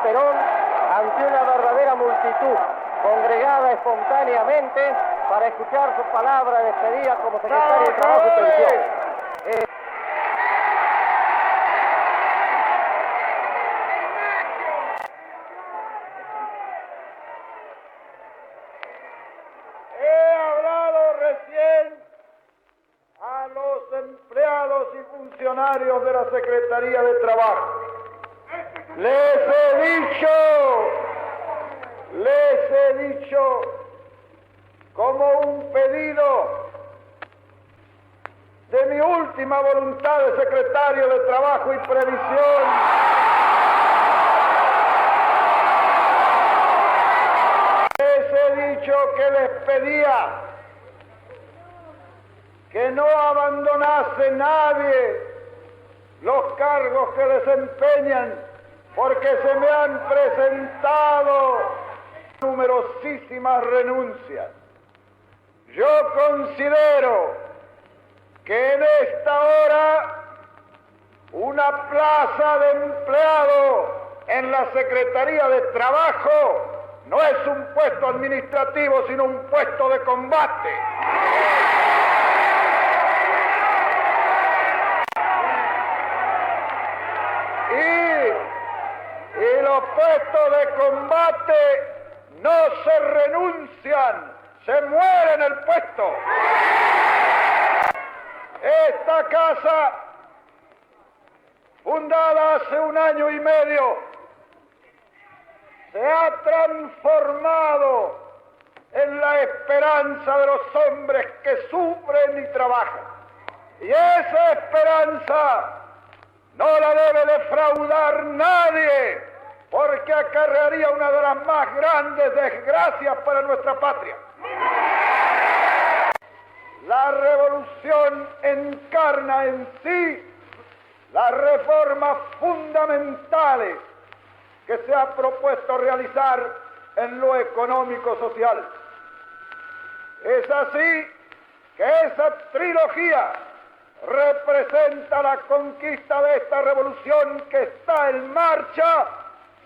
Perón ante una verdadera multitud congregada espontáneamente para escuchar su palabra de despedida como secretario de Trabajo y Pensión. He hablado recién a los empleados y funcionarios de la Secretaría de Trabajo. Les he dicho como un pedido de mi última voluntad de secretario de Trabajo y Previsión. Les he dicho que les pedía que no abandonase nadie los cargos que desempeñan, porque se me han presentado numerosísimas renuncias. Yo considero que en esta hora una plaza de empleado en la Secretaría de Trabajo no es un puesto administrativo, sino un puesto de combate. Y los puestos de combate no se renuncian, se muere en el puesto. Esta casa, fundada hace 1 año y medio, se ha transformado en la esperanza de los hombres que sufren y trabajan. Y esa esperanza no la debe defraudar nadie, porque acarrearía una de las más grandes desgracias para nuestra patria. La revolución encarna en sí las reformas fundamentales que se ha propuesto realizar en lo económico-social. Es así que esa trilogía representa la conquista de esta revolución que está en marcha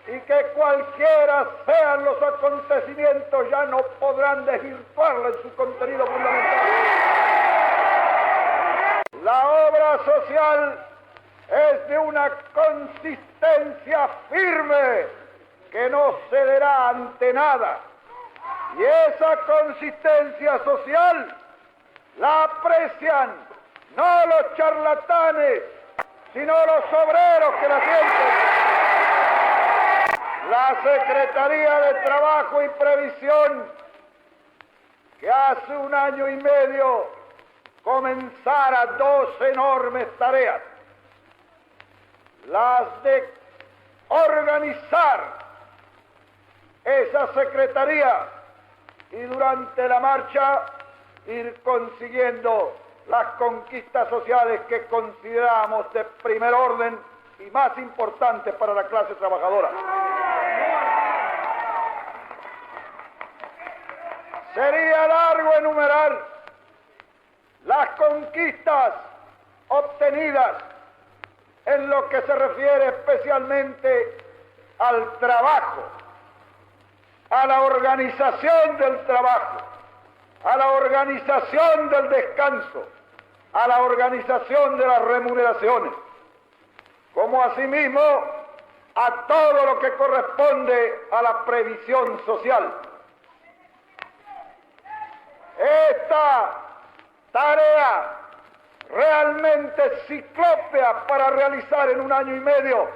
y que cualquiera sean los acontecimientos ya no podrán desvirtuarla en su contenido fundamental. La obra social es de una consistencia firme que no cederá ante nada. Y esa consistencia social la aprecian no los charlatanes, sino los obreros que la sienten. La Secretaría de Trabajo y Previsión, que hace 1 año y medio comenzara 2 enormes tareas: las de organizar esa Secretaría y durante la marcha ir consiguiendo las conquistas sociales que consideramos de primer orden y más importantes para la clase trabajadora. Sería largo enumerar las conquistas obtenidas en lo que se refiere especialmente al trabajo, a la organización del trabajo, a la organización del descanso, a la organización de las remuneraciones, como asimismo a todo lo que corresponde a la previsión social. Esta tarea realmente ciclópea para realizar en 1 año y medio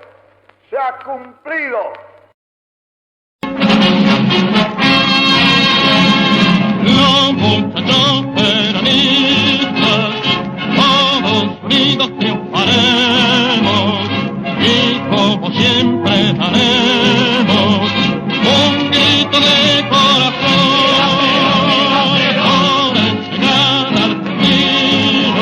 se ha cumplido. Los muchachos peronistas, todos unidos triunfaremos y como siempre daremos un grito de corazón por enseñar al argentino.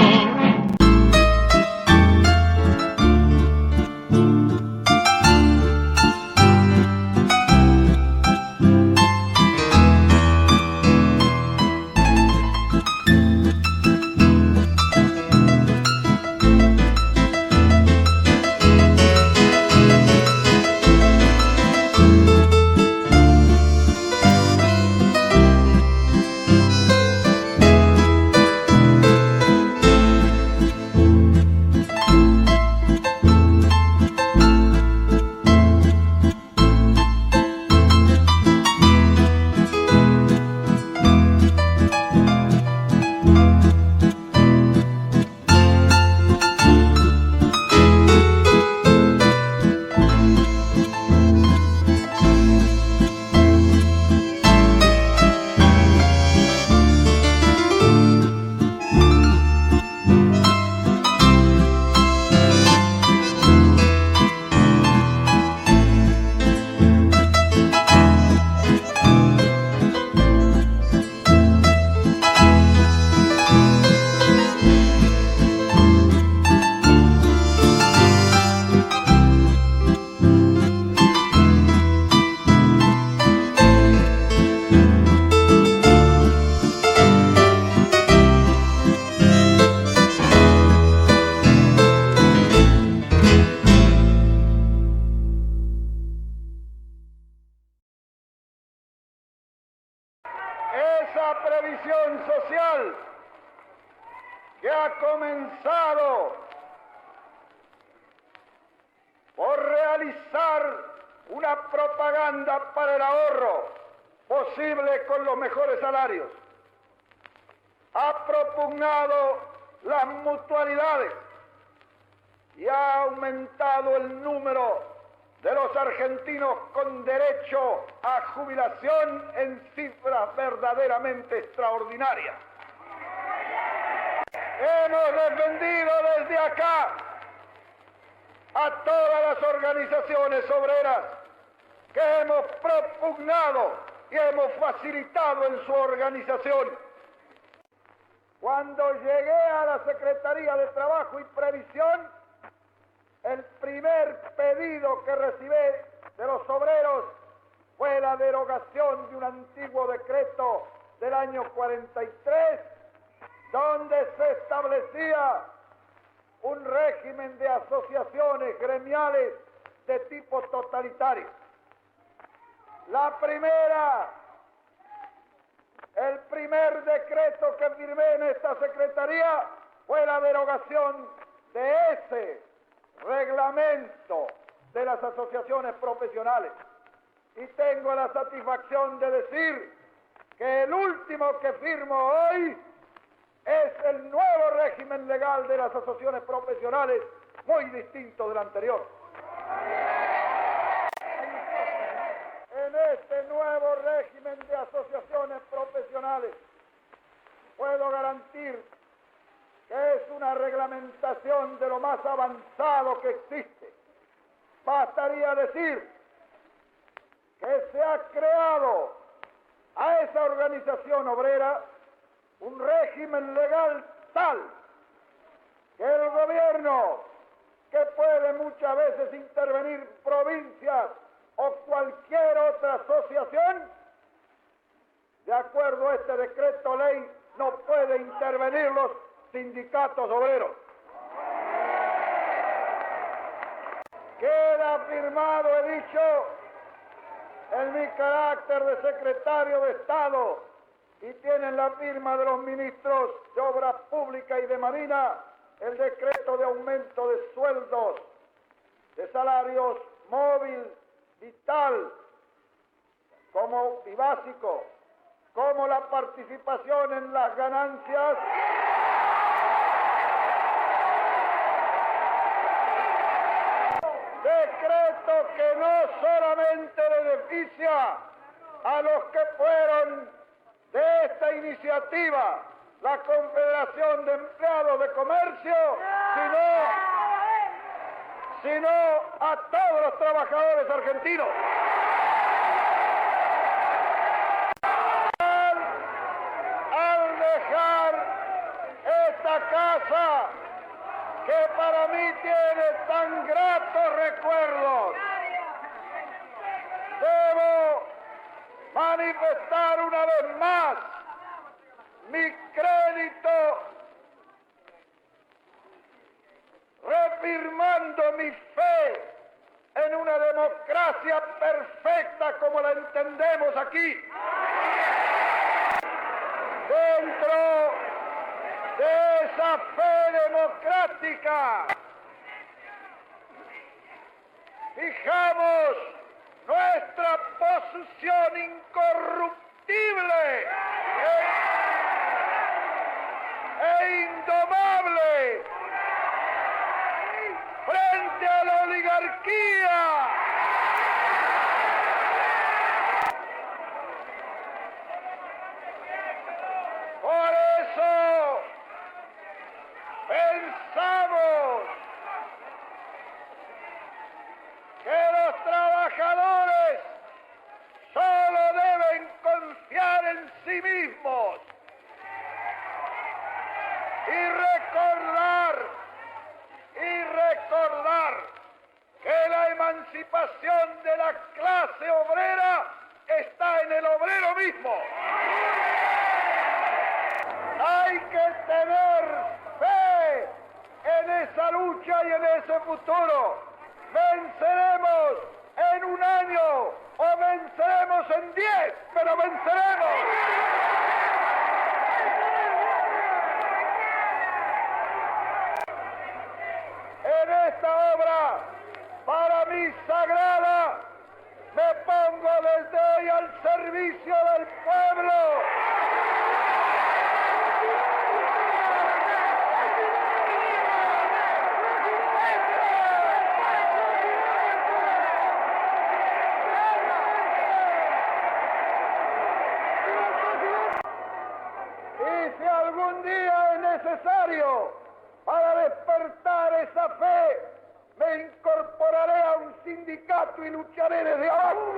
que ha comenzado por realizar una propaganda para el ahorro posible con los mejores salarios. Ha propugnado las mutualidades y ha aumentado el número de los argentinos con derecho a jubilación en cifras verdaderamente extraordinarias. Hemos defendido desde acá a todas las organizaciones obreras que hemos propugnado y hemos facilitado en su organización. Cuando llegué a la Secretaría de Trabajo y Previsión, el primer pedido que recibí de los obreros fue la derogación de un antiguo decreto del año 43, donde se establecía un régimen de asociaciones gremiales de tipo totalitario. El primer decreto que firmé en esta Secretaría fue la derogación de ese reglamento de las asociaciones profesionales. Y tengo la satisfacción de decir que el último que firmo hoy es el nuevo régimen legal de las asociaciones profesionales, muy distinto del anterior. En este nuevo régimen de asociaciones profesionales puedo garantir que es una reglamentación de lo más avanzado que existe. Bastaría decir que se ha creado a esa organización obrera un régimen legal tal que el gobierno, que puede muchas veces intervenir provincias o cualquier otra asociación, de acuerdo a este decreto ley, no puede intervenir los sindicatos obreros. Queda firmado, he dicho, en mi carácter de secretario de Estado, y tienen la firma de los ministros de Obras Públicas y de Marina, el decreto de aumento de sueldos, de salarios móvil, vital y básico, como la participación en las ganancias decreto que no solamente beneficia a los que fueron de esta iniciativa, la Confederación de Empleados de Comercio, sino a todos los trabajadores argentinos. Al dejar esta casa que para mí tiene tan gratos recuerdos, debo manifestar una vez más mi crédito, reafirmando mi fe en una democracia perfecta como la entendemos aquí. Dentro de esa fe democrática, fijamos nuestra posición incorruptible e indomable frente a la oligarquía. Por eso pensamos que los trabajadores solo deben confiar en sí mismos y recordar que la emancipación de la clase obrera está en el obrero mismo. Hay que tener fe en esa lucha y en ese futuro. Venceremos en un año o venceremos en 10, pero venceremos. y sagrada, me pongo desde hoy al servicio del pueblo. Y si algún día es necesario para despertar esa fe, me incorporaré a un sindicato y lucharé desde abajo.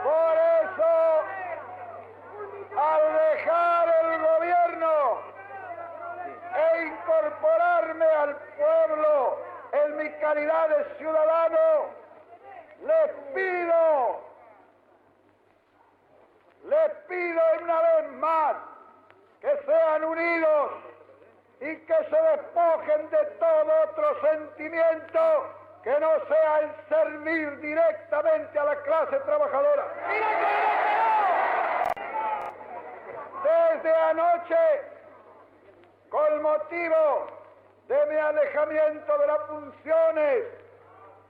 Por eso, al dejar el gobierno e incorporarme al pueblo en mi calidad de ciudadano, les pido una vez más que sean unidos y que se despojen de todo otro sentimiento que no sea el servir directamente a la clase trabajadora. Desde anoche, con motivo de mi alejamiento de las funciones,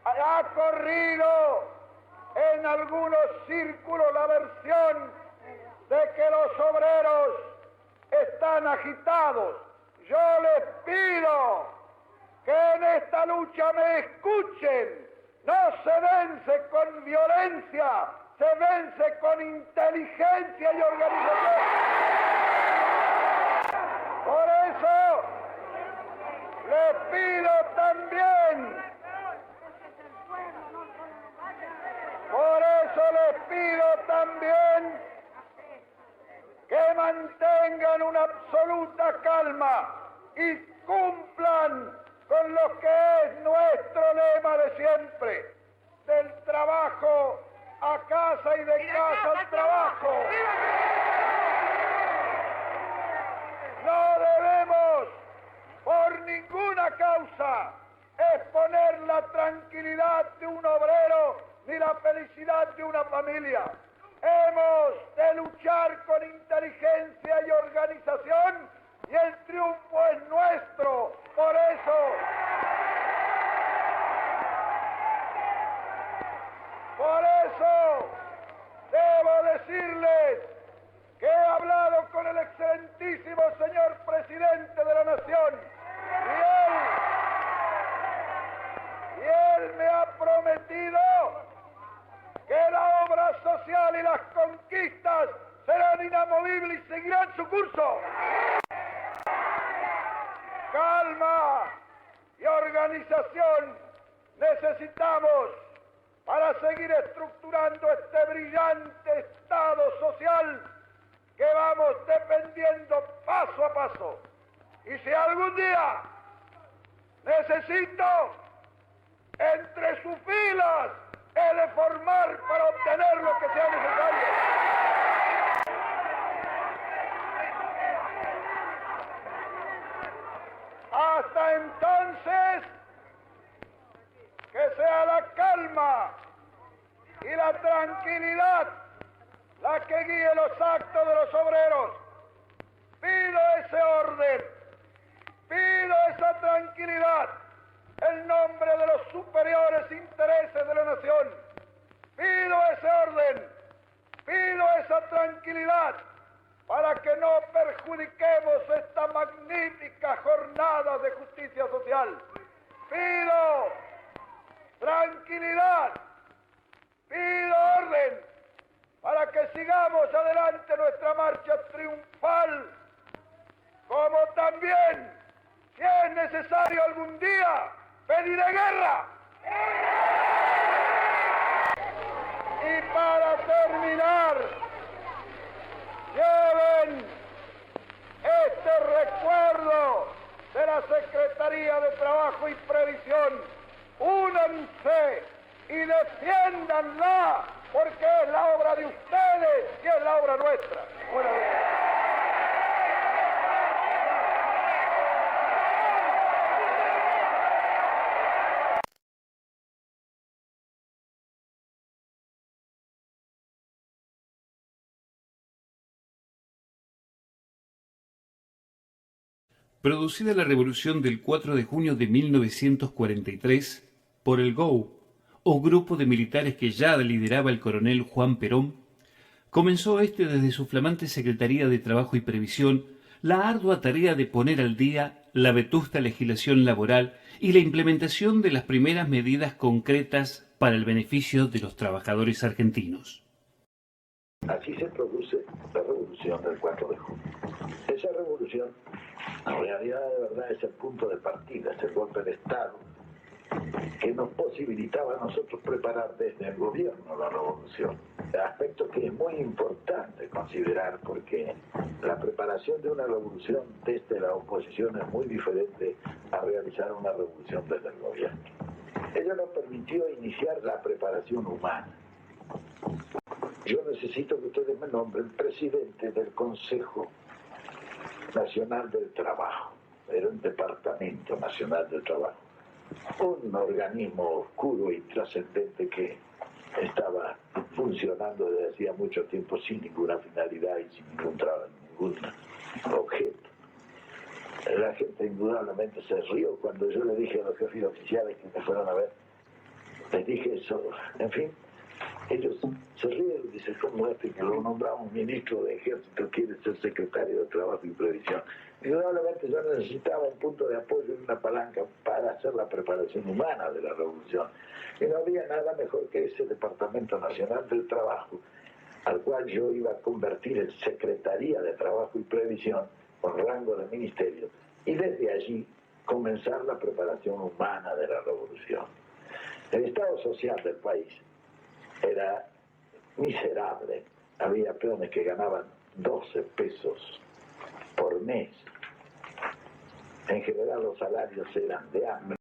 ha corrido en algunos círculos la versión de que los obreros están agitados. Yo les pido que en esta lucha me escuchen. No se vence con violencia, se vence con inteligencia y organización. Por eso les pido también, que mantengan una absoluta calma y cumplan con lo que es nuestro lema de siempre: del trabajo a casa y de casa al trabajo. No debemos, por ninguna causa, exponer la tranquilidad de un obrero ni la felicidad de una familia. Hemos de luchar con inteligencia y organización, y el triunfo es nuestro. Por eso debo decirles que he hablado con el excelentísimo señor presidente de la Nación, y él me ha prometido que la obra social y las conquistas serán inamovibles y seguirán su curso. Calma y organización necesitamos para seguir estructurando este brillante Estado social que vamos defendiendo paso a paso. Y si algún día necesito entre sus filas, he de formar para obtener lo que sea necesario. Hasta entonces, que sea la calma y la tranquilidad la que guíe los actos de los obreros. Pido ese orden, pido esa tranquilidad en nombre de los superiores intereses de la nación. Pido ese orden, pido esa tranquilidad para que no perjudiquemos esta magnífica jornada de justicia social. Pido tranquilidad, pido orden para que sigamos adelante nuestra marcha triunfal, como también, si es necesario algún día, pediré guerra. Y para terminar, lleven este recuerdo de la Secretaría de Trabajo y Previsión. Únanse y defiéndanla, porque es la obra de ustedes y es la obra nuestra. Buenas noches. Producida la revolución del 4 de junio de 1943 por el GOU, o grupo de militares que ya lideraba el coronel Juan Perón, comenzó desde su flamante Secretaría de Trabajo y Previsión la ardua tarea de poner al día la vetusta legislación laboral y la implementación de las primeras medidas concretas para el beneficio de los trabajadores argentinos. Así se produce la revolución del 4 de junio. Esa revolución, en realidad, de verdad, es el punto de partida, es el golpe de Estado que nos posibilitaba a nosotros preparar desde el gobierno la revolución. Aspecto que es muy importante considerar, porque la preparación de una revolución desde la oposición es muy diferente a realizar una revolución desde el gobierno. Ello nos permitió iniciar la preparación humana. Yo necesito que ustedes me nombren presidente del Consejo Nacional del Trabajo. Era un Departamento Nacional del Trabajo. Un organismo oscuro y trascendente que estaba funcionando desde hacía mucho tiempo sin ninguna finalidad y sin ningún objeto. La gente indudablemente se rió cuando yo le dije a los jefes oficiales que me fueron a ver. Les dije eso, en fin, ellos se ríen, dicen, ¿cómo es que lo nombramos ministro de Ejército quiere ser secretario de Trabajo y Previsión? Indudablemente yo necesitaba un punto de apoyo y una palanca para hacer la preparación humana de la revolución. Y no había nada mejor que ese Departamento Nacional del Trabajo, al cual yo iba a convertir en Secretaría de Trabajo y Previsión, con rango de ministerio, y desde allí comenzar la preparación humana de la revolución. El estado social del país era miserable. Había peones que ganaban 12 pesos por mes. En general los salarios eran de hambre.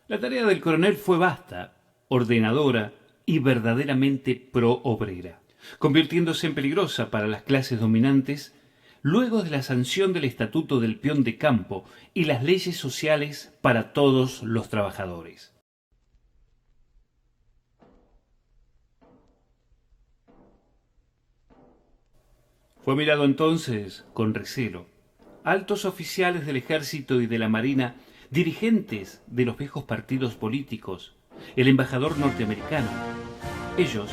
La tarea del coronel fue vasta, ordenadora y verdaderamente pro-obrera, convirtiéndose en peligrosa para las clases dominantes luego de la sanción del Estatuto del Peón de Campo y las leyes sociales para todos los trabajadores. Fue mirado entonces con recelo. Altos oficiales del ejército y de la marina, dirigentes de los viejos partidos políticos, el embajador norteamericano. Ellos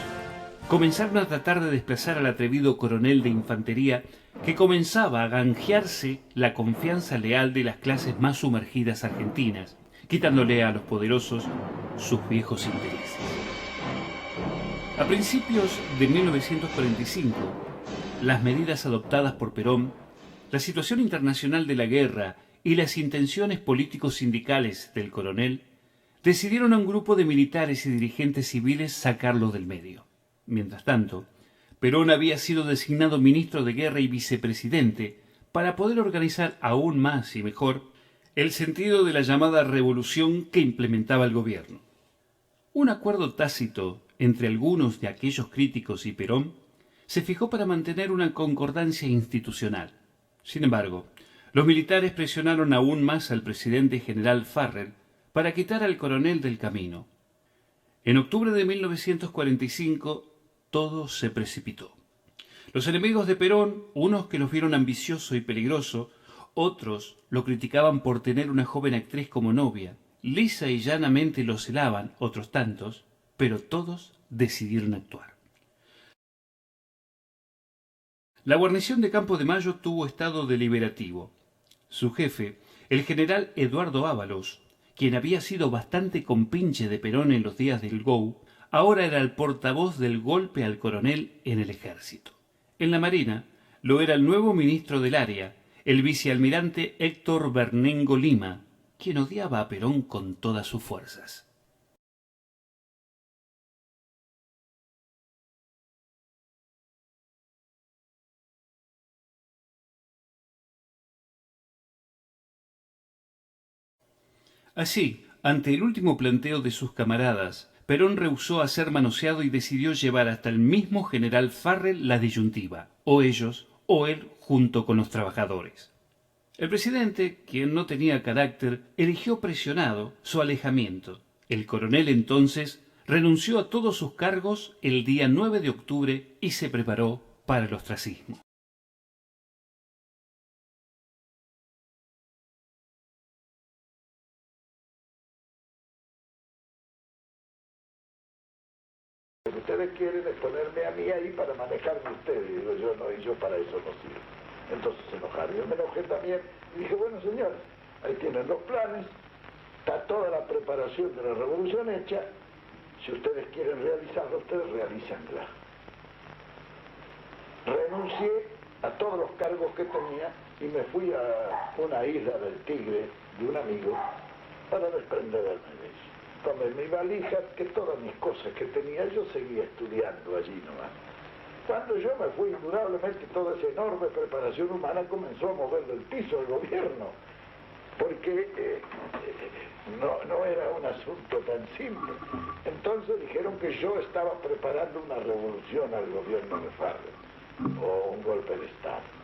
comenzaron a tratar de desplazar al atrevido coronel de infantería que comenzaba a granjearse la confianza leal de las clases más sumergidas argentinas, quitándole a los poderosos sus viejos intereses. A principios de 1945, las medidas adoptadas por Perón, la situación internacional de la guerra y las intenciones políticos sindicales del coronel decidieron a un grupo de militares y dirigentes civiles sacarlo del medio. Mientras tanto, Perón había sido designado ministro de Guerra y vicepresidente para poder organizar aún más y mejor el sentido de la llamada revolución que implementaba el gobierno. Un acuerdo tácito entre algunos de aquellos críticos y Perón se fijó para mantener una concordancia institucional. Sin embargo, los militares presionaron aún más al presidente general Farrell para quitar al coronel del camino. En octubre de 1945, todo se precipitó. Los enemigos de Perón, unos que los vieron ambicioso y peligroso, otros lo criticaban por tener una joven actriz como novia, lisa y llanamente lo celaban, otros tantos, pero todos decidieron actuar. La guarnición de Campo de Mayo tuvo estado deliberativo. Su jefe, el general Eduardo Ábalos, quien había sido bastante compinche de Perón en los días del GOU, ahora era el portavoz del golpe al coronel en el ejército. En la Marina lo era el nuevo ministro del área, el vicealmirante Héctor Bernengo Lima, quien odiaba a Perón con todas sus fuerzas. Así, ante el último planteo de sus camaradas, Perón rehusó a ser manoseado y decidió llevar hasta el mismo general Farrell la disyuntiva, o ellos o él junto con los trabajadores. El presidente, quien no tenía carácter, eligió presionado su alejamiento. El coronel entonces renunció a todos sus cargos el día 9 de octubre y se preparó para el ostracismo. Lo que ustedes quieren es ponerme a mí ahí para manejarme ustedes. Y digo yo, no, y yo para eso no sirvo. Entonces se enojaron. Yo me enojé también y dije, bueno señores, ahí tienen los planes, está toda la preparación de la revolución hecha. Si ustedes quieren realizarla, ustedes realícenla. Renuncié a todos los cargos que tenía y me fui a una isla del Tigre de un amigo para desprenderme de eso. Tomé mi valija, que todas mis cosas que tenía, yo seguía estudiando allí nomás. Cuando yo me fui, indudablemente toda esa enorme preparación humana comenzó a mover del piso el gobierno, porque no era un asunto tan simple. Entonces dijeron que yo estaba preparando una revolución al gobierno de Farrell, o un golpe de Estado.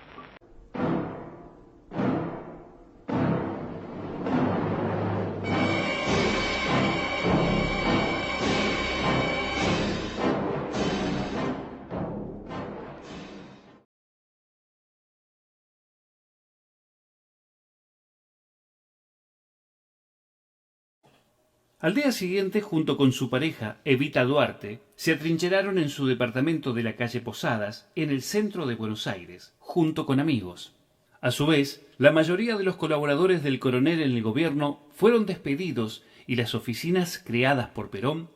Al día siguiente, junto con su pareja, Evita Duarte, se atrincheraron en su departamento de la calle Posadas, en el centro de Buenos Aires, junto con amigos. A su vez, la mayoría de los colaboradores del coronel en el gobierno fueron despedidos y las oficinas creadas por Perón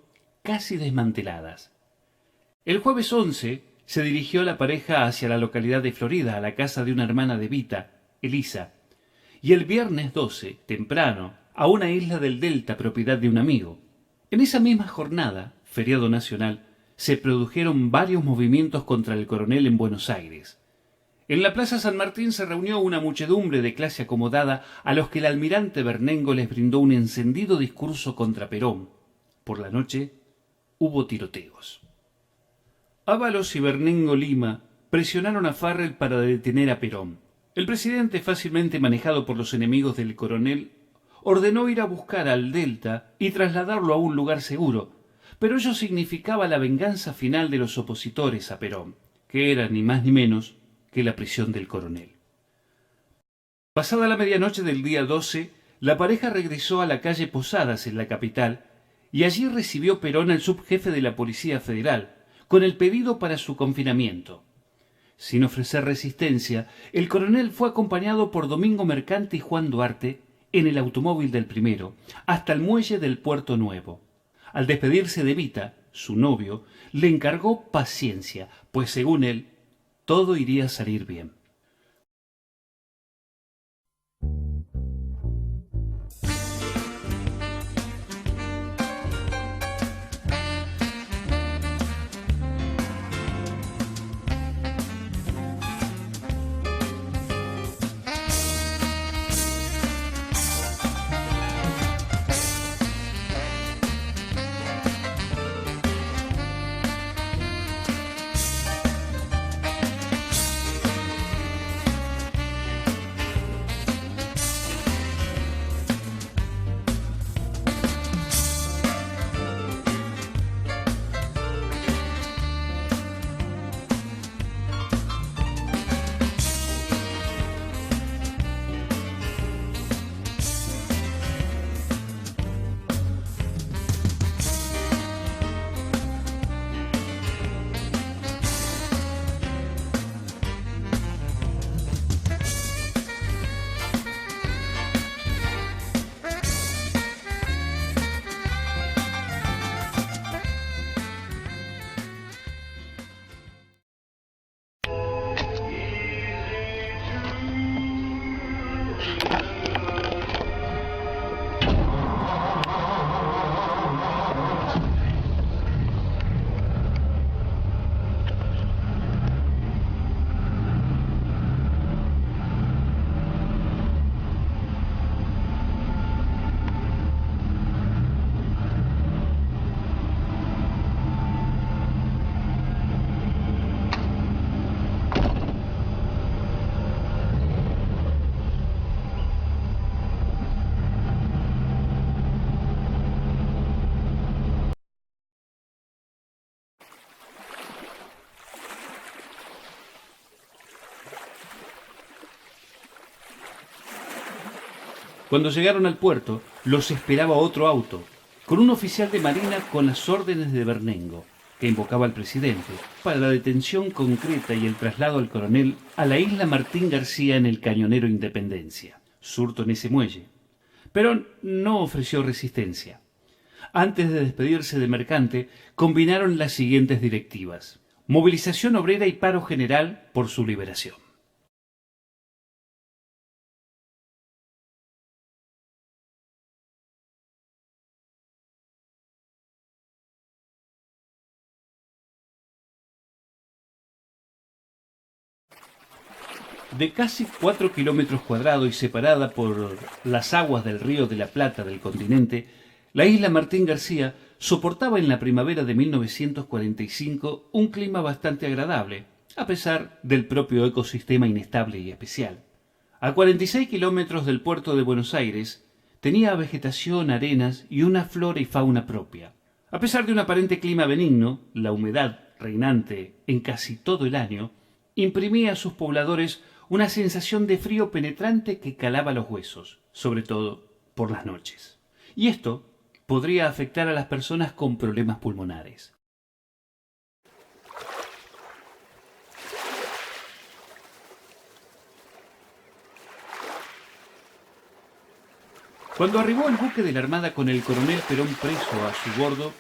casi desmanteladas. El jueves 11 se dirigió la pareja hacia la localidad de Florida, a la casa de una hermana de Evita, Elisa, y el viernes 12, temprano, a una isla del Delta propiedad de un amigo. En esa misma jornada, feriado nacional, se produjeron varios movimientos contra el coronel en Buenos Aires. En la Plaza San Martín se reunió una muchedumbre de clase acomodada a los que el almirante Bernengo les brindó un encendido discurso contra Perón. Por la noche hubo tiroteos. Ábalos y Bernengo Lima presionaron a Farrell para detener a Perón. El presidente, fácilmente manejado por los enemigos del coronel, ordenó ir a buscar al Delta y trasladarlo a un lugar seguro, pero ello significaba la venganza final de los opositores a Perón, que era ni más ni menos que la prisión del coronel. Pasada la medianoche del día 12, la pareja regresó a la calle Posadas en la capital y allí recibió Perón al subjefe de la Policía Federal con el pedido para su confinamiento. Sin ofrecer resistencia, el coronel fue acompañado por Domingo Mercante y Juan Duarte en el automóvil del primero, hasta el muelle del Puerto Nuevo. Al despedirse de Evita, su novio, le encargó paciencia, pues según él, todo iría a salir bien. Cuando llegaron al puerto, los esperaba otro auto, con un oficial de marina con las órdenes de Bernengo, que invocaba al presidente, para la detención concreta y el traslado al coronel a la isla Martín García en el cañonero Independencia, surto en ese muelle. Perón no ofreció resistencia. Antes de despedirse de Mercante, combinaron las siguientes directivas: movilización obrera y paro general por su liberación. De casi 4 kilómetros cuadrados y separada por las aguas del Río de la Plata del continente, la isla Martín García soportaba en la primavera de 1945 un clima bastante agradable, a pesar del propio ecosistema inestable y especial. A 46 kilómetros del puerto de Buenos Aires, tenía vegetación, arenas y una flora y fauna propia. A pesar de un aparente clima benigno, la humedad reinante en casi todo el año imprimía a sus pobladores una sensación de frío penetrante que calaba los huesos, sobre todo por las noches. Y esto podría afectar a las personas con problemas pulmonares. Cuando arribó el buque de la Armada con el coronel Perón preso a su bordo,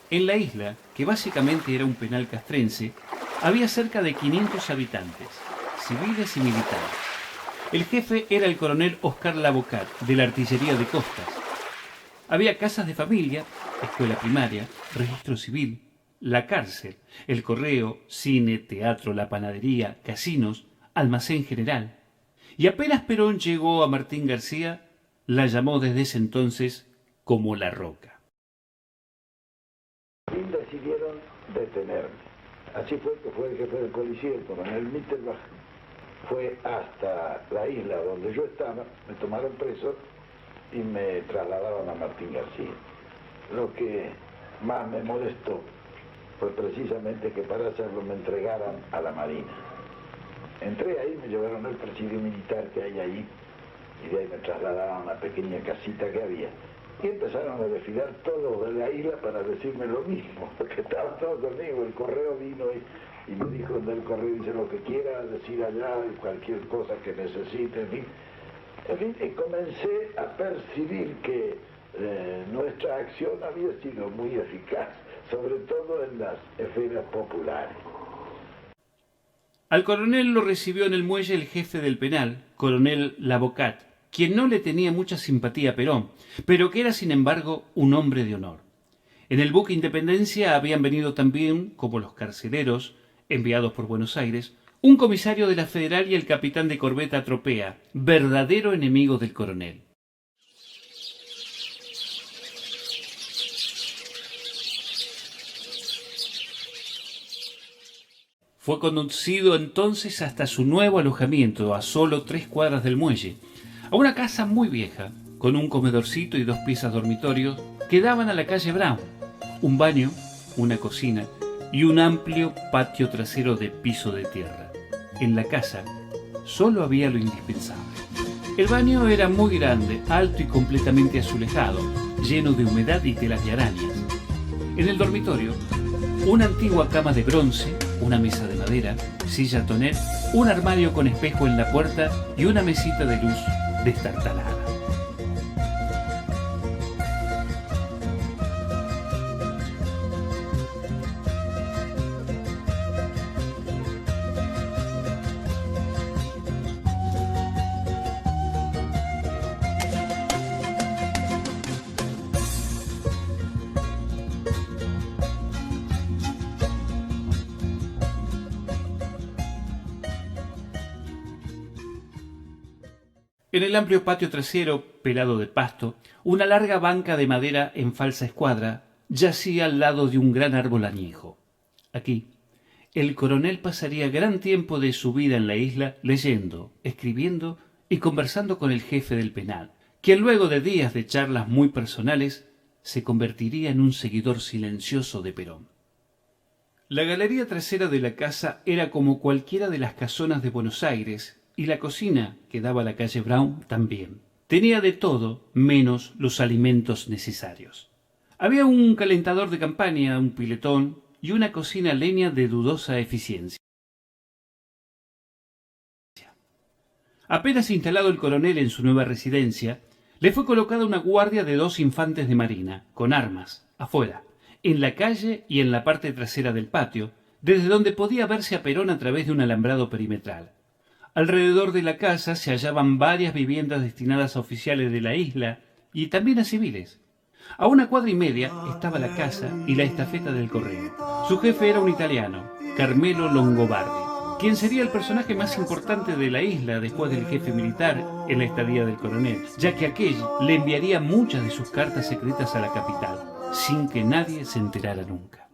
en la isla, que básicamente era un penal castrense, había cerca de 500 habitantes, civiles y militares. El jefe era el coronel Oscar Labocat, de la Artillería de Costas. Había casas de familia, escuela primaria, registro civil, la cárcel, el correo, cine, teatro, la panadería, casinos, almacén general. Y apenas Perón llegó a Martín García, la llamó desde ese entonces como La Roca. Y decidieron detenerme. Así fue que fue el jefe de policía, el coronel Mittelbach, fue hasta la isla donde yo estaba, me tomaron preso y me trasladaron a Martín García. Lo que más me molestó fue precisamente que para hacerlo me entregaran a la Marina. Entré ahí, me llevaron al presidio militar que hay ahí y de ahí me trasladaron a una pequeña casita que había. Y empezaron a desfilar todos de la isla para decirme lo mismo, porque estaban todos conmigo. El correo vino y me dijo del correo, dice lo que quiera decir allá, y cualquier cosa que necesite, en fin. En fin, y comencé a percibir que nuestra acción había sido muy eficaz, sobre todo en las esferas populares. Al coronel lo recibió en el muelle el jefe del penal, coronel Labocat, quien no le tenía mucha simpatía a Perón, pero que era sin embargo un hombre de honor. En el buque Independencia habían venido también, como los carceleros, enviados por Buenos Aires, un comisario de la Federal y el capitán de corbeta Tropea, verdadero enemigo del coronel. Fue conducido entonces hasta su nuevo alojamiento, a solo 3 cuadras del muelle, a una casa muy vieja, con un comedorcito y 2 piezas dormitorios que daban a la calle Brown, un baño, una cocina y un amplio patio trasero de piso de tierra. En la casa solo había lo indispensable. El baño era muy grande, alto y completamente azulejado, lleno de humedad y telas de arañas. En el dormitorio, una antigua cama de bronce, una mesa de madera, silla tonel, un armario con espejo en la puerta y una mesita de luz destartalada. En el amplio patio trasero, pelado de pasto, una larga banca de madera en falsa escuadra yacía al lado de un gran árbol añejo. Aquí, el coronel pasaría gran tiempo de su vida en la isla leyendo, escribiendo y conversando con el jefe del penal, quien luego de días de charlas muy personales se convertiría en un seguidor silencioso de Perón. La galería trasera de la casa era como cualquiera de las casonas de Buenos Aires, y la cocina, que daba a la calle Brown, también. tenía de todo menos los alimentos necesarios. Había un calentador de campaña, un piletón y una cocina a leña de dudosa eficiencia. Apenas instalado el coronel en su nueva residencia, le fue colocada una guardia de 2 infantes de marina, con armas, afuera, en la calle y en la parte trasera del patio, desde donde podía verse a Perón a través de un alambrado perimetral. Alrededor de la casa se hallaban varias viviendas destinadas a oficiales de la isla y también a civiles. A 1 cuadra y media estaba la casa y la estafeta del correo. Su jefe era un italiano, Carmelo Longobardi, quien sería el personaje más importante de la isla después del jefe militar en la estadía del coronel, ya que aquel le enviaría muchas de sus cartas secretas a la capital, sin que nadie se enterara nunca.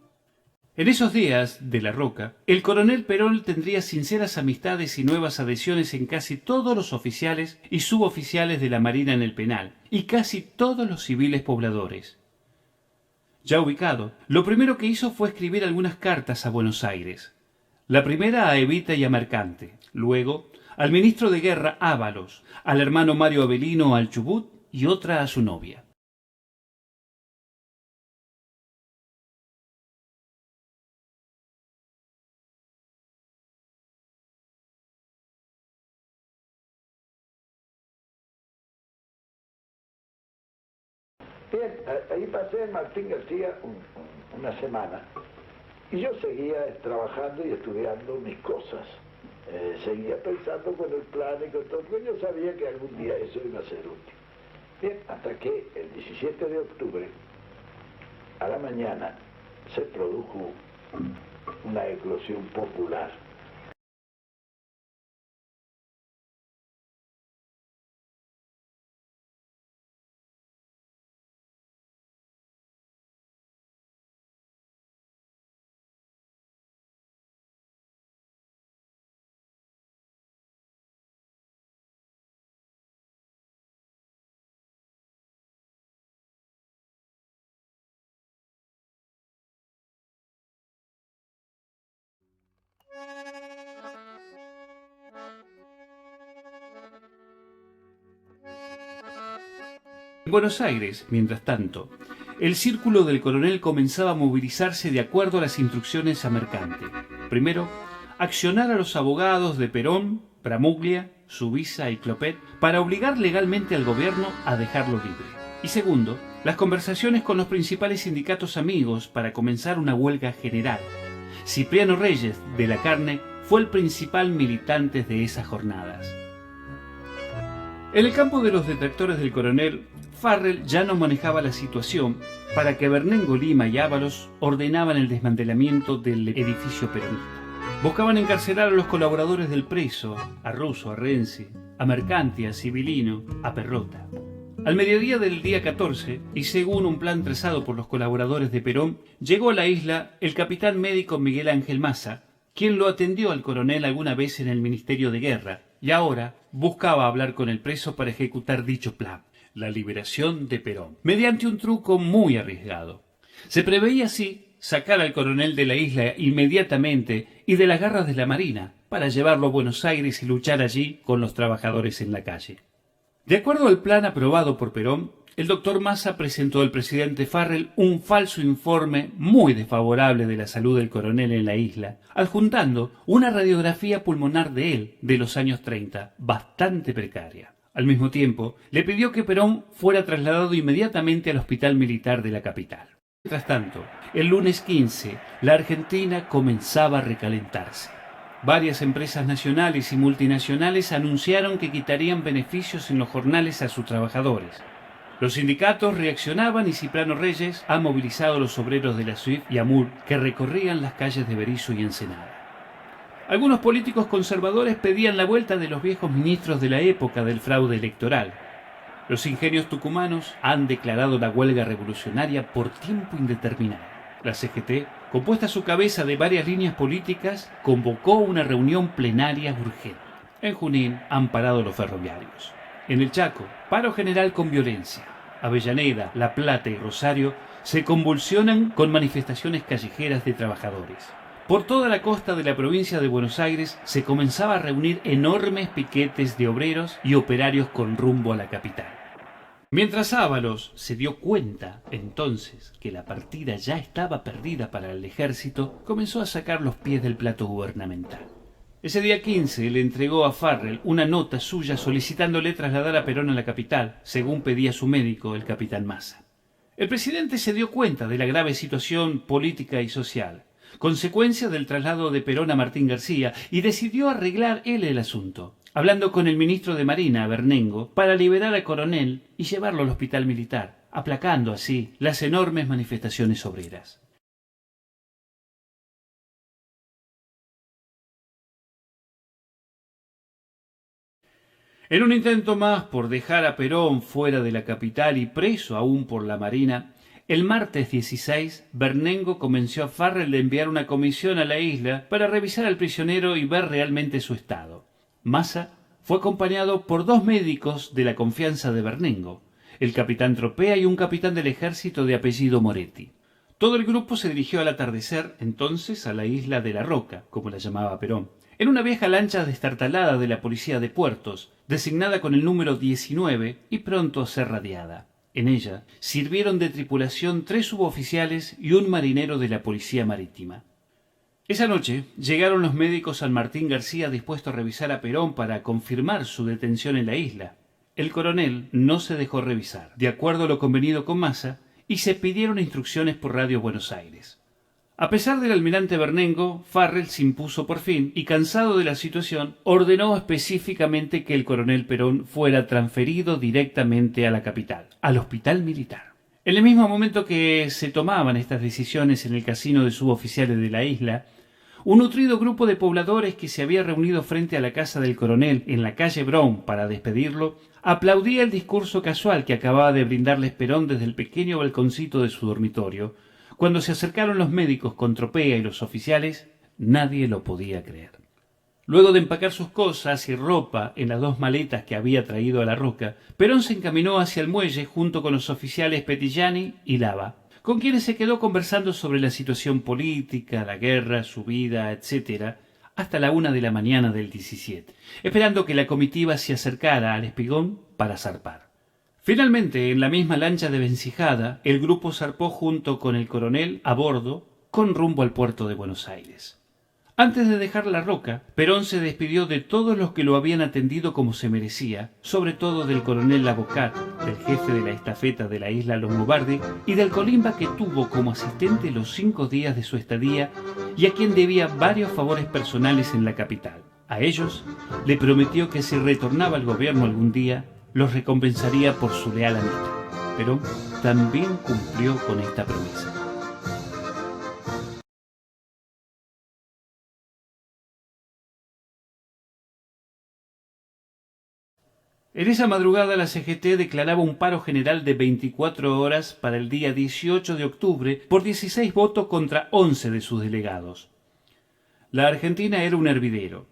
En esos días de la Roca, el coronel Perón tendría sinceras amistades y nuevas adhesiones en casi todos los oficiales y suboficiales de la Marina en el penal, y casi todos los civiles pobladores. Ya ubicado, lo primero que hizo fue escribir algunas cartas a Buenos Aires. La primera a Evita y a Mercante, luego al ministro de Guerra Ábalos, al hermano Mario Avelino al Chubut y otra a su novia. Bien, ahí pasé en Martín García una semana y yo seguía trabajando y estudiando mis cosas. Seguía pensando con el plan y con todo, porque yo sabía que algún día eso iba a ser útil. Bien, hasta que el 17 de octubre, a la mañana, se produjo una eclosión popular. En Buenos Aires, mientras tanto, el círculo del coronel comenzaba a movilizarse de acuerdo a las instrucciones a Mercante. Primero, accionar a los abogados de Perón, Bramuglia, Subiza y Clopet para obligar legalmente al gobierno a dejarlo libre. Y segundo, las conversaciones con los principales sindicatos amigos para comenzar una huelga general. Cipriano Reyes, de la Carne, fue el principal militante de esas jornadas. En el campo de los detractores del coronel, Farrell ya no manejaba la situación para que Bernengo Lima y Ábalos ordenaban el desmantelamiento del edificio peronista. Buscaban encarcelar a los colaboradores del preso, a Russo, a Renzi, a Mercante, a Civilino, a Perrota. Al mediodía del día 14, y según un plan trazado por los colaboradores de Perón, llegó a la isla el capitán médico Miguel Ángel Maza, quien lo atendió al coronel alguna vez en el Ministerio de Guerra, y ahora buscaba hablar con el preso para ejecutar dicho plan, la liberación de Perón, mediante un truco muy arriesgado. Se preveía así sacar al coronel de la isla inmediatamente y de las garras de la Marina, para llevarlo a Buenos Aires y luchar allí con los trabajadores en la calle. De acuerdo al plan aprobado por Perón, el doctor Maza presentó al presidente Farrell un falso informe muy desfavorable de la salud del coronel en la isla, adjuntando una radiografía pulmonar de él de los años 30, bastante precaria. Al mismo tiempo, le pidió que Perón fuera trasladado inmediatamente al hospital militar de la capital. Mientras tanto, el lunes 15, la Argentina comenzaba a recalentarse. Varias empresas nacionales y multinacionales anunciaron que quitarían beneficios en los jornales a sus trabajadores. Los sindicatos reaccionaban y Cipriano Reyes ha movilizado a los obreros de la SUIF y AMUR que recorrían las calles de Berisso y Ensenada. Algunos políticos conservadores pedían la vuelta de los viejos ministros de la época del fraude electoral. Los ingenios tucumanos han declarado la huelga revolucionaria por tiempo indeterminado. La CGT, compuesta a su cabeza de varias líneas políticas, convocó una reunión plenaria urgente. En Junín han parado los ferroviarios. En el Chaco, paro general con violencia. Avellaneda, La Plata y Rosario se convulsionan con manifestaciones callejeras de trabajadores. Por toda la costa de la provincia de Buenos Aires se comenzaba a reunir enormes piquetes de obreros y operarios con rumbo a la capital. Mientras Ábalos se dio cuenta entonces que la partida ya estaba perdida para el ejército, comenzó a sacar los pies del plato gubernamental. Ese día 15 le entregó a Farrell una nota suya solicitándole trasladar a Perón a la capital, según pedía su médico, el capitán Massa. El presidente se dio cuenta de la grave situación política y social, consecuencia del traslado de Perón a Martín García, y decidió arreglar él el asunto, hablando con el ministro de Marina, Bernengo, para liberar al coronel y llevarlo al hospital militar, aplacando así las enormes manifestaciones obreras. En un intento más por dejar a Perón fuera de la capital y preso aún por la Marina, el martes 16, Bernengo convenció a Farrell de enviar una comisión a la isla para revisar al prisionero y ver realmente su estado. Massa fue acompañado por 2 médicos de la confianza de Bernengo, el capitán Tropea y un capitán del ejército de apellido Moretti. Todo el grupo se dirigió al atardecer entonces a la isla de La Roca, como la llamaba Perón, en una vieja lancha destartalada de la policía de puertos, designada con el número 19 y pronto a ser radiada. En ella sirvieron de tripulación 3 suboficiales y un marinero de la policía marítima. Esa noche llegaron los médicos San Martín García dispuestos a revisar a Perón para confirmar su detención en la isla. El coronel no se dejó revisar, de acuerdo a lo convenido con Massa, y se pidieron instrucciones por Radio Buenos Aires. A pesar del almirante Bernengo, Farrell se impuso por fin y, cansado de la situación, ordenó específicamente que el coronel Perón fuera transferido directamente a la capital, al hospital militar. En el mismo momento que se tomaban estas decisiones en el casino de suboficiales de la isla, un nutrido grupo de pobladores que se había reunido frente a la casa del coronel en la calle Brown para despedirlo, aplaudía el discurso casual que acababa de brindarles Perón desde el pequeño balconcito de su dormitorio. Cuando se acercaron los médicos con Tropea y los oficiales, nadie lo podía creer. Luego de empacar sus cosas y ropa en las 2 maletas que había traído a La Roca, Perón se encaminó hacia el muelle junto con los oficiales Petillani y Lava, con quienes se quedó conversando sobre la situación política, la guerra, su vida, etc., hasta la 1 de la mañana del 17, esperando que la comitiva se acercara al espigón para zarpar. Finalmente, en la misma lancha de vencijada, el grupo zarpó junto con el coronel a bordo con rumbo al puerto de Buenos Aires. Antes de dejar La Roca, Perón se despidió de todos los que lo habían atendido como se merecía, sobre todo del coronel Lavocat, del jefe de la estafeta de la isla Longobardi y del colimba que tuvo como asistente los 5 días de su estadía y a quien debía varios favores personales en la capital. A ellos le prometió que si retornaba al gobierno algún día, los recompensaría por su leal amistad. Perón también cumplió con esta promesa. En esa madrugada la CGT declaraba un paro general de 24 horas para el día 18 de octubre por 16 votos contra 11 de sus delegados. La Argentina era un hervidero.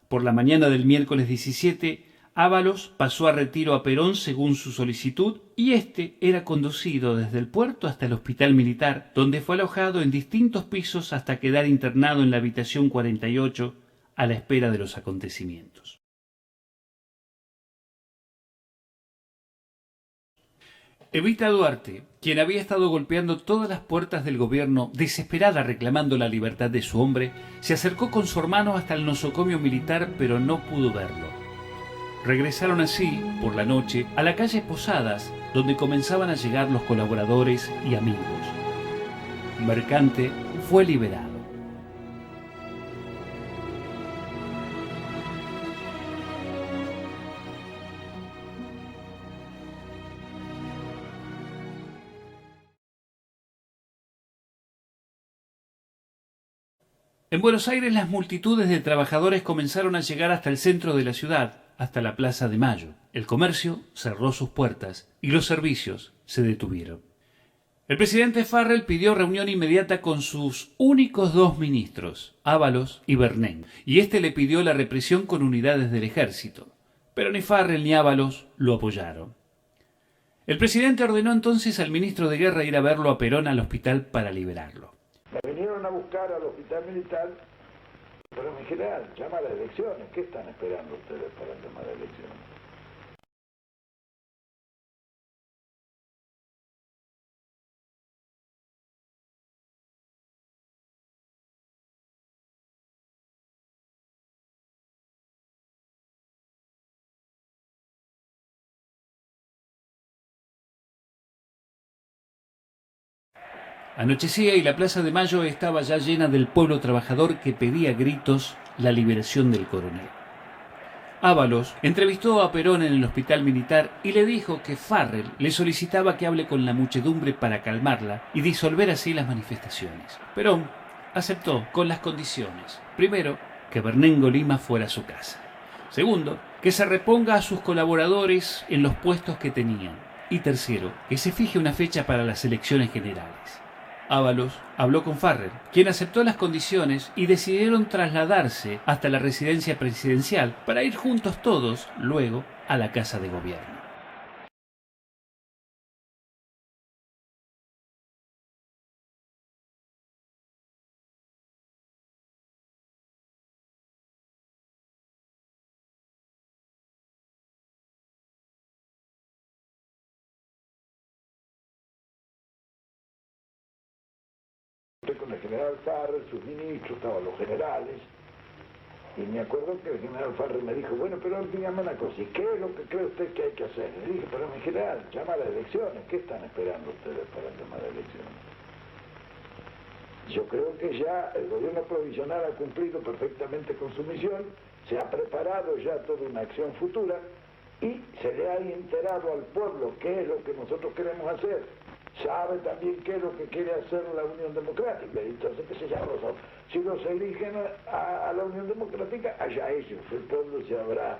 Por la mañana del miércoles 17, Ábalos pasó a retiro a Perón según su solicitud y éste era conducido desde el puerto hasta el hospital militar, donde fue alojado en distintos pisos hasta quedar internado en la habitación 48 a la espera de los acontecimientos. Evita Duarte, quien había estado golpeando todas las puertas del gobierno, desesperada reclamando la libertad de su hombre, se acercó con su hermano hasta el nosocomio militar, pero no pudo verlo. Regresaron así, por la noche, a la calle Posadas, donde comenzaban a llegar los colaboradores y amigos. Mercante fue liberado. En Buenos Aires las multitudes de trabajadores comenzaron a llegar hasta el centro de la ciudad, hasta la Plaza de Mayo. El comercio cerró sus puertas y los servicios se detuvieron. El presidente Farrell pidió reunión inmediata con sus únicos 2 ministros, Ábalos y Bernengo, y éste le pidió la represión con unidades del ejército. Pero ni Farrell ni Ábalos lo apoyaron. El presidente ordenó entonces al ministro de Guerra ir a verlo a Perón al hospital para liberarlo. Me vinieron a buscar al hospital militar, pero mi general, llama a las elecciones. ¿Qué están esperando ustedes para llamar a elecciones? Anochecía y la Plaza de Mayo estaba ya llena del pueblo trabajador que pedía a gritos la liberación del coronel. Ábalos entrevistó a Perón en el hospital militar y le dijo que Farrell le solicitaba que hable con la muchedumbre para calmarla y disolver así las manifestaciones. Perón aceptó con las condiciones. Primero, que Bernengo Lima fuera a su casa. Segundo, que se reponga a sus colaboradores en los puestos que tenían. Y tercero, que se fije una fecha para las elecciones generales. Ábalos habló con Farrell, quien aceptó las condiciones y decidieron trasladarse hasta la residencia presidencial para ir juntos todos, luego, a la Casa de Gobierno. Con el general Farrell, sus ministros, estaban los generales, y me acuerdo que el general Farrell me dijo, bueno, pero dígame una cosa, ¿y qué es lo que cree usted que hay que hacer? Le dije, pero mi general, llama a las elecciones, ¿qué están esperando ustedes para llamar a elecciones? Yo creo que ya el gobierno provisional ha cumplido perfectamente con su misión, se ha preparado ya toda una acción futura, y se le ha enterado al pueblo qué es lo que nosotros queremos hacer. Sabe también qué es lo que quiere hacer la Unión Democrática, entonces que se llama los, si los eligen a la Unión Democrática, allá ellos, el pueblo se habrá,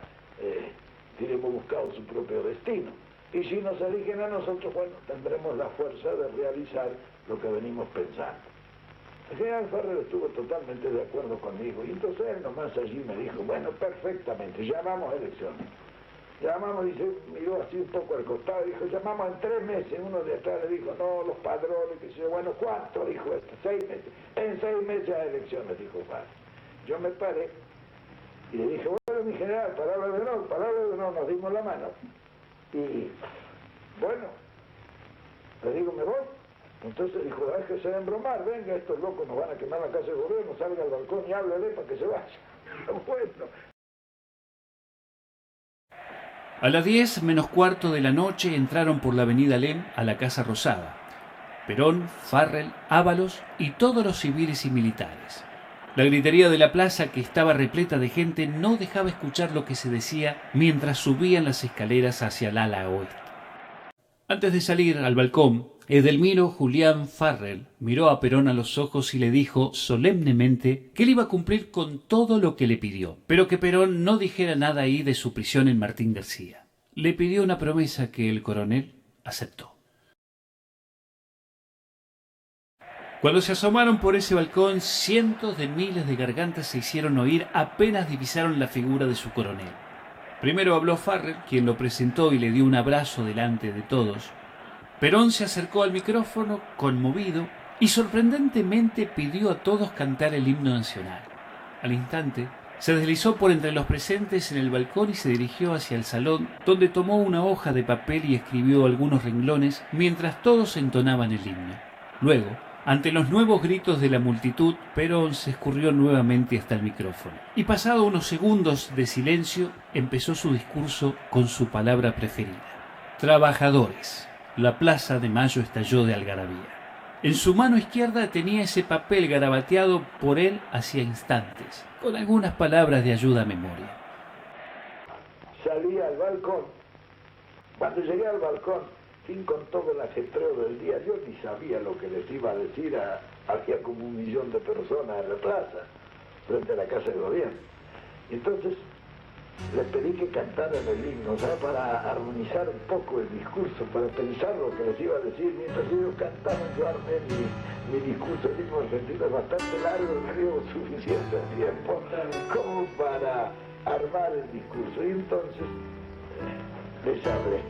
diremos, buscado su propio destino. Y si nos eligen a nosotros, bueno, tendremos la fuerza de realizar lo que venimos pensando. El general Farrell estuvo totalmente de acuerdo conmigo, y entonces él nomás allí me dijo, bueno, perfectamente, llamamos a elecciones. Llamamos, y se miró así un poco al costado, dijo, llamamos en 3 meses. Uno de atrás le dijo, no, los padrones, que sé yo. Bueno, ¿cuánto? Dijo este, 6 meses. En 6 meses hay elecciones, dijo Farrell. Yo me paré y le dije, bueno, mi general, palabra de honor, nos dimos la mano. Y, bueno, le digo, me voy. Entonces dijo, déjese de embromar, venga, estos locos nos van a quemar la casa de gobierno, salga al balcón y háblele para que se vaya. Bueno. A las 10 menos cuarto de la noche entraron por la avenida Lem a la Casa Rosada. Perón, Farrell, Ábalos y todos los civiles y militares. La gritería de la plaza, que estaba repleta de gente, no dejaba escuchar lo que se decía mientras subían las escaleras hacia el ala oeste. Antes de salir al balcón, Edelmiro Julián Farrell miró a Perón a los ojos y le dijo solemnemente que él iba a cumplir con todo lo que le pidió, pero que Perón no dijera nada ahí de su prisión en Martín García. Le pidió una promesa que el coronel aceptó. Cuando se asomaron por ese balcón, cientos de miles de gargantas se hicieron oír apenas divisaron la figura de su coronel. Primero habló Farrell, quien lo presentó y le dio un abrazo delante de todos. Perón se acercó al micrófono, conmovido, y sorprendentemente pidió a todos cantar el himno nacional. Al instante, se deslizó por entre los presentes en el balcón y se dirigió hacia el salón, donde tomó una hoja de papel y escribió algunos renglones mientras todos entonaban el himno. Luego, ante los nuevos gritos de la multitud, Perón se escurrió nuevamente hasta el micrófono. Y pasado unos segundos de silencio, empezó su discurso con su palabra preferida. Trabajadores. La Plaza de Mayo estalló de algarabía. En su mano izquierda tenía ese papel garabateado por él hacía instantes, con algunas palabras de ayuda a memoria. Salí al balcón. Cuando llegué al balcón, sin con todo el ajetreo del día, yo ni sabía lo que les iba a decir había como 1 millón de personas en la plaza, frente a la Casa de Gobierno. Y entonces les pedí que cantaran el himno, ¿sabes? Para armonizar un poco el discurso, para pensar lo que les iba a decir. Mientras ellos cantaban, yo armé mi discurso. El himno argentino es bastante largo, me dio suficiente tiempo como para armar el discurso. Y entonces les hablé.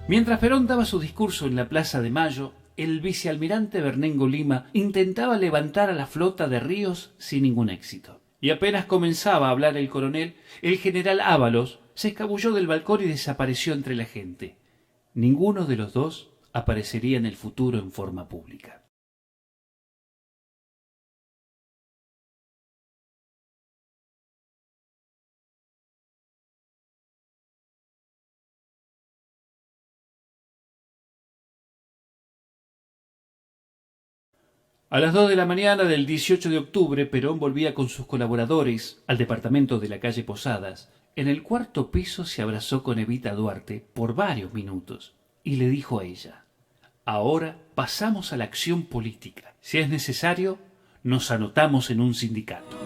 Mientras Perón daba su discurso en la Plaza de Mayo, el vicealmirante Bernengo Lima intentaba levantar a la flota de Ríos sin ningún éxito. Y apenas comenzaba a hablar el coronel, el general Ábalos se escabulló del balcón y desapareció entre la gente. Ninguno de los dos aparecería en el futuro en forma pública. A las 2 de la mañana del 18 de octubre, Perón volvía con sus colaboradores al departamento de la calle Posadas. En el cuarto piso se abrazó con Evita Duarte por varios minutos y le dijo a ella: ahora pasamos a la acción política. Si es necesario, nos anotamos en un sindicato.